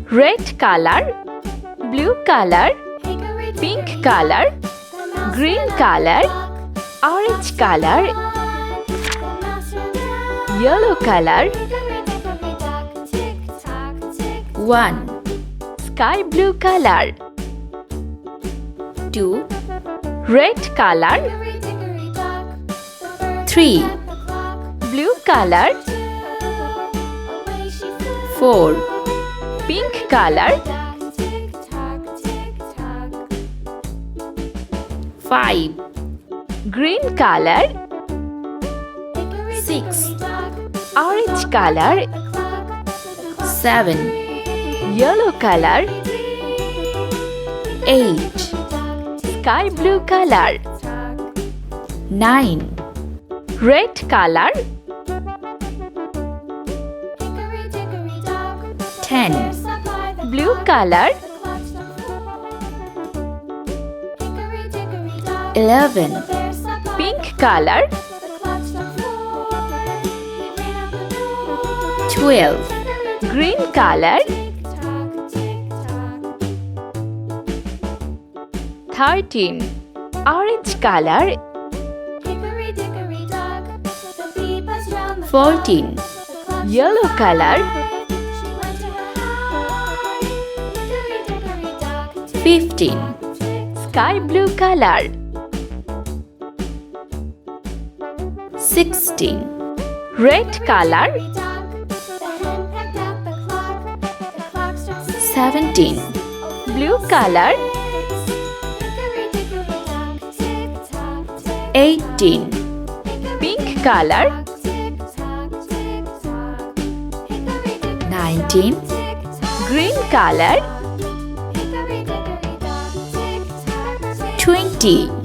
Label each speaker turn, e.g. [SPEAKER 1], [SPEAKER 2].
[SPEAKER 1] Red color, blue color, pink color, green color, orange color, yellow color. 1. Sky blue color. 2. Red color. 3. Blue color. 4. Pink color. 5. Green color. 6. Orange color. 7. Yellow color. 8. Sky blue color. 9. Red color. 10. Blue color. 11. Pink color. 12. Green color. 13. Orange color. 14. Yellow color. 15. Sky blue color. 16. Red color. 17. Blue color. 18. Pink color. 19. Green color. 20.